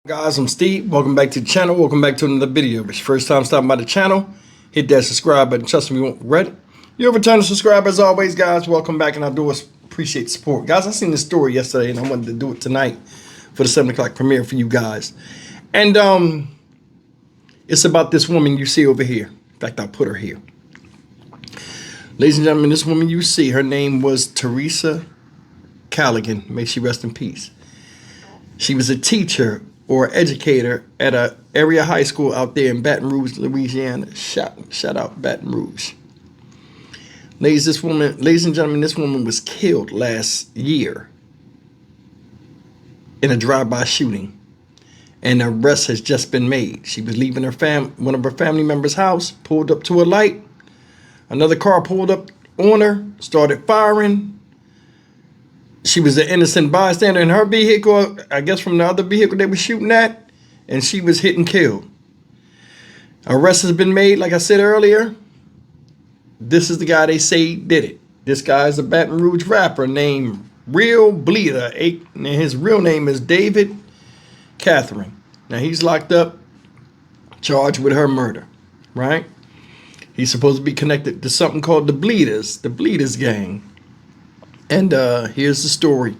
Guys, I'm Steve. Welcome back to the channel. Welcome back to another video. If it's your first time stopping by the channel, hit that subscribe button. Trust me, you won't regret it. You're a returning subscriber as always, guys. Welcome back, and I do appreciate the support. Guys, I seen this story yesterday, and I wanted to do it tonight for the 7 o'clock premiere for you guys. And it's about this woman you see over here. In fact, I'll put her here. Ladies and gentlemen, this woman you see, her name was Teresa Callaghan. May she rest in peace. She was a teacher or educator at a area high school out there in Baton Rouge, Louisiana. Shout out Baton Rouge. Ladies and gentlemen, this woman was killed last year in a drive-by shooting, and an arrest has just been made. She was leaving one of her family members' house, pulled up to a light. Another car pulled up on her, started firing. She was an innocent bystander in her vehicle, I guess from the other vehicle they were shooting at, and she was hit and killed. Arrest has been made, like I said earlier. This is the guy they say did it. This guy is a Baton Rouge rapper named Real Bleeder, and his real name is David Catherine. Now he's locked up, charged with her murder, right? He's supposed to be connected to something called the Bleeders gang. And here's the story.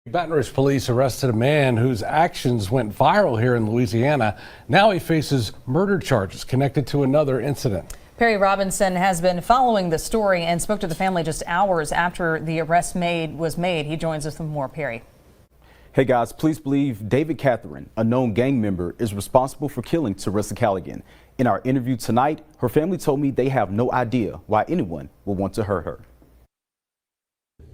Baton Rouge police arrested a man whose actions went viral here in Louisiana. Now he faces murder charges connected to another incident. Perry Robinson has been following the story and spoke to the family just hours after the arrest was made. He joins us with more. Perry. Hey guys, police believe David Catherine, a known gang member, is responsible for killing Teresa Callaghan. In our interview tonight, her family told me they have no idea why anyone would want to hurt her.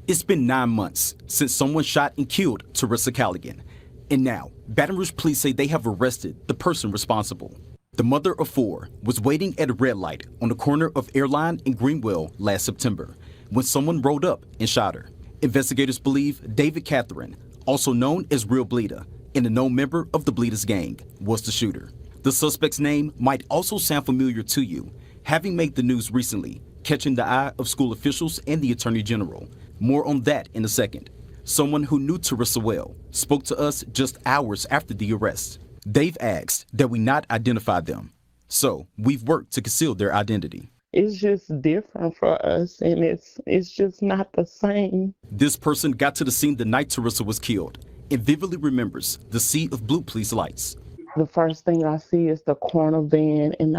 It's been 9 months since someone shot and killed Teresa Callaghan. And now, Baton Rouge police say they have arrested the person responsible. The mother of 4 was waiting at a red light on the corner of Airline and Greenwell last September when someone rolled up and shot her. Investigators believe David Catherine, also known as Real Bleeder, and a known member of the Bleeders gang, was the shooter. The suspect's name might also sound familiar to you, having made the news recently, catching the eye of school officials and the Attorney General. More on that in a second. Someone who knew Teresa well spoke to us just hours after the arrest. They've asked that we not identify them, so we've worked to conceal their identity. It's just different for us, and it's just not the same. This person got to the scene the night Teresa was killed and vividly remembers the sea of blue police lights. The first thing I see is the corner van, and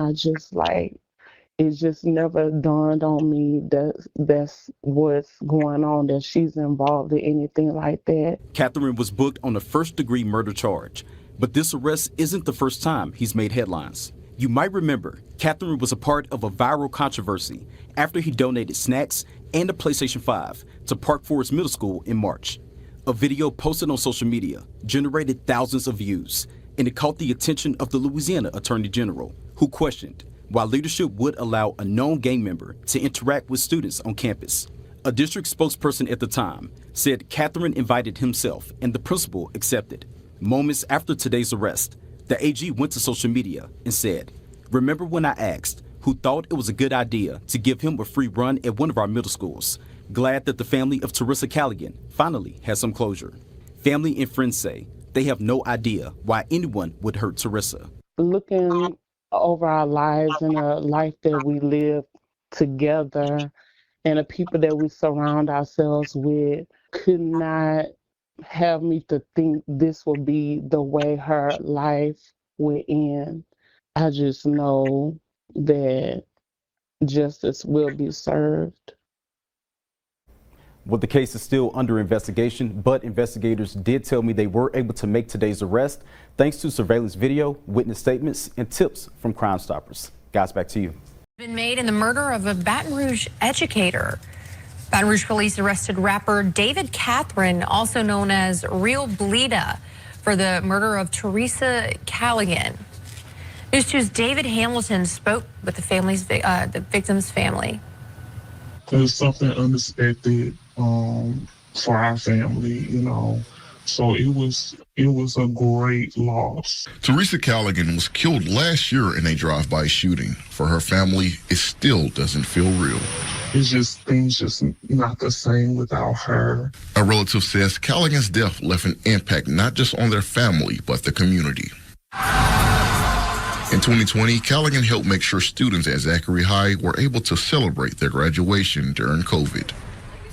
it just never dawned on me that that's what's going on, that she's involved in anything like that. Catherine was booked on a first-degree murder charge, but this arrest isn't the first time he's made headlines. You might remember, Catherine was a part of a viral controversy after he donated snacks and a PlayStation 5 to Park Forest Middle School in March. A video posted on social media generated thousands of views, and it caught the attention of the Louisiana Attorney General, who questioned why leadership would allow a known gang member to interact with students on campus. A district spokesperson at the time said Catherine invited himself and the principal accepted. Moments after today's arrest, the AG went to social media and said, "Remember when I asked who thought it was a good idea to give him a free run at one of our middle schools? Glad that the family of Teresa Callaghan finally has some closure." Family and friends say they have no idea why anyone would hurt Teresa. Looking over our lives and a life that we live together and the people that we surround ourselves with could not have me to think this would be the way her life would end. I just know that justice will be served. Well, the case is still under investigation, but investigators did tell me they were able to make today's arrest thanks to surveillance video, witness statements, and tips from Crime Stoppers. Guys, back to you. Been made in the murder of a Baton Rouge educator. Baton Rouge police arrested rapper David Catherine, also known as Real Bleeder, for the murder of Teresa Callaghan. News 2's David Hamilton spoke with the victim's family. It was something unexpected for our family, So it was a great loss. Teresa Callaghan was killed last year in a drive-by shooting. For her family, it still doesn't feel real. It's just things just not the same without her. A relative says Callaghan's death left an impact not just on their family, but the community. In 2020, Callaghan helped make sure students at Zachary High were able to celebrate their graduation during COVID.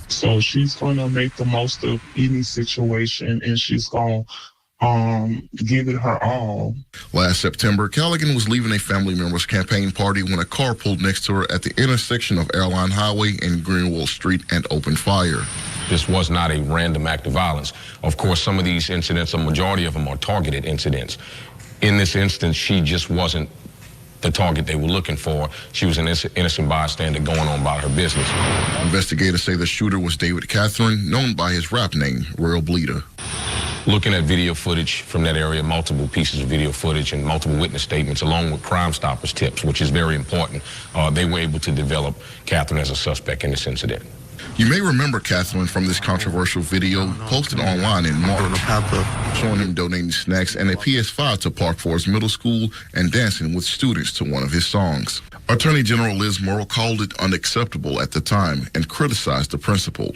So she's going to make the most of any situation, and she's going to give it her all. Last September, Callaghan was leaving a family member's campaign party when a car pulled next to her at the intersection of Airline Highway and Greenwell Street and opened fire. This was not a random act of violence. Of course, some of these incidents, a majority of them are targeted incidents. In this instance, she just wasn't the target they were looking for. She was an innocent bystander going on about her business. Investigators say the shooter was David Catherine, known by his rap name, Real Bleeder. Looking at video footage from that area, multiple pieces of video footage and multiple witness statements, along with Crime Stoppers tips, which is very important, they were able to develop Catherine as a suspect in this incident. You may remember Catherine from this controversial video posted online in March, showing him donating snacks and a PS5 to Park Forest Middle School and dancing with students to one of his songs. Attorney General Liz Murrow called it unacceptable at the time and criticized the principal.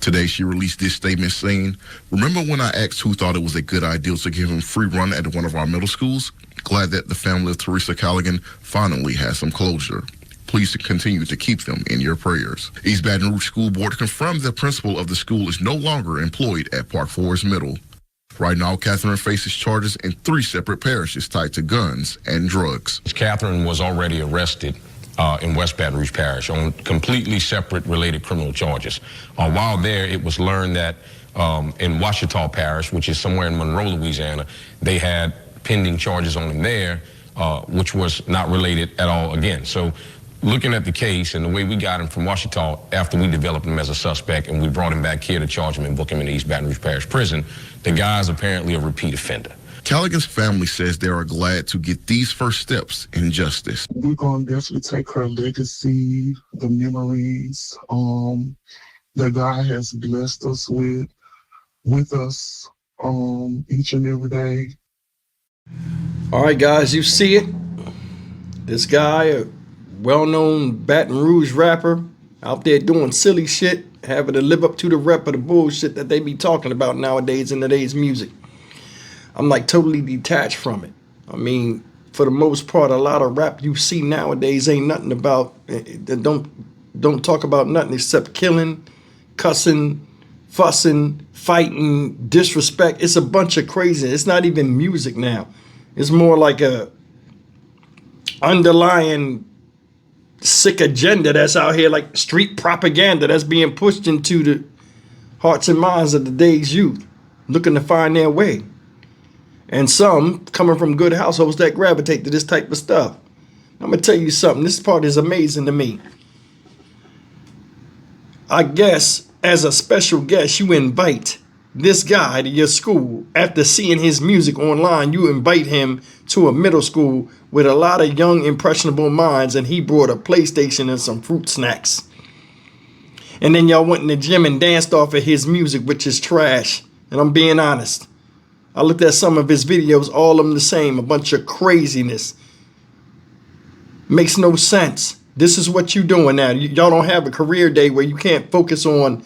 Today, she released this statement saying, "Remember when I asked who thought it was a good idea to give him free run at one of our middle schools? Glad that the family of Teresa Callaghan finally has some closure. Please continue to keep them in your prayers." East Baton Rouge School Board confirmed the principal of the school is no longer employed at Park Forest Middle. Right now, Catherine faces charges in 3 separate parishes tied to guns and drugs. Catherine was already arrested in West Baton Rouge Parish on completely separate related criminal charges. While there, it was learned that in Ouachita Parish, which is somewhere in Monroe, Louisiana, they had pending charges on him there, which was not related at all again. So looking at the case and the way we got him from Ouachita after we developed him as a suspect and we brought him back here to charge him and book him in the East Baton Rouge Parish Prison, the guy's apparently a repeat offender. Callaghan's family says they are glad to get these first steps in justice. We're going to definitely take her legacy, the memories that God has blessed us with us each and every day. All right, guys, you see it. This guy, a well-known Baton Rouge rapper, out there doing silly shit, having to live up to the rep of the bullshit that they be talking about nowadays in today's music. I'm like totally detached from it. I mean, for the most part, a lot of rap you see nowadays ain't nothing about, don't talk about nothing except killing, cussing, fussing, fighting, disrespect. It's a bunch of crazy. It's not even music now. It's more like a underlying sick agenda that's out here, like street propaganda that's being pushed into the hearts and minds of today's youth, looking to find their way. And some coming from good households that gravitate to this type of stuff. I'm going to tell you something. This part is amazing to me. I guess as a special guest, you invite this guy to your school. After seeing his music online, you invite him to a middle school with a lot of young, impressionable minds, and he brought a PlayStation and some fruit snacks. And then y'all went in the gym and danced off of his music, which is trash. And I'm being honest. I looked at some of his videos, all of them the same, a bunch of craziness. Makes no sense. This is what you're doing now. Y'all don't have a career day where you can't focus on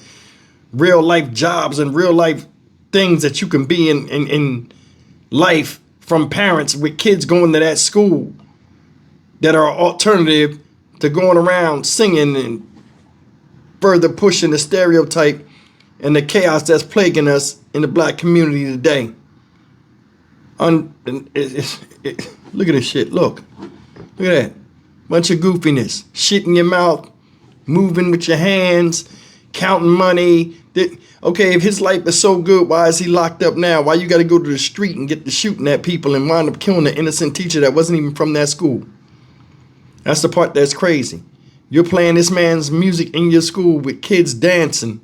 real life jobs and real life things that you can be in life from parents with kids going to that school that are alternative to going around singing and further pushing the stereotype and the chaos that's plaguing us in the black community today. Look at this shit. Look at that. Bunch of goofiness. Shit in your mouth. Moving with your hands. Counting money. Okay, if his life is so good, why is he locked up now? Why you got to go to the street and get to shooting at people and wind up killing an innocent teacher that wasn't even from that school? That's the part that's crazy. You're playing this man's music in your school with kids dancing.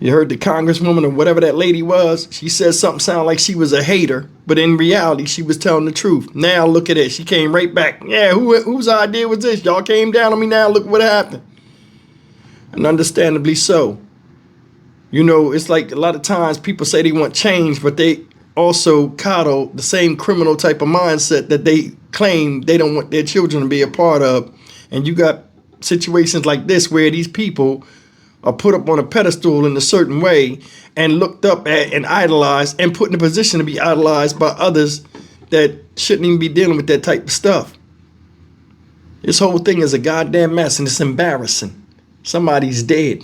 You heard the congresswoman or whatever that lady was. She said something sounded like she was a hater, but in reality, she was telling the truth. Now look at it. She came right back. Yeah, whose idea was this? Y'all came down on me now. Look what happened. And understandably so. You know, it's like a lot of times people say they want change, but they also coddle the same criminal type of mindset that they claim they don't want their children to be a part of. And you got situations like this where these people are put up on a pedestal in a certain way and looked up at and idolized and put in a position to be idolized by others that shouldn't even be dealing with that type of stuff. This whole thing is a goddamn mess, and it's embarrassing. Somebody's dead.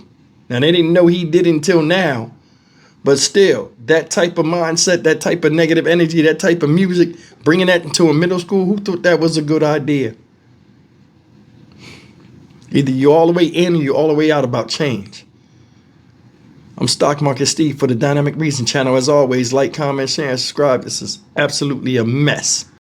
Now, they didn't know he did until now, but still, that type of mindset, that type of negative energy, that type of music, bringing that into a middle school, who thought that was a good idea? Either you're all the way in or you're all the way out about change. I'm Stock Market Steve for the Dynamic Reason channel. As always, like, comment, share, and subscribe. This is absolutely a mess.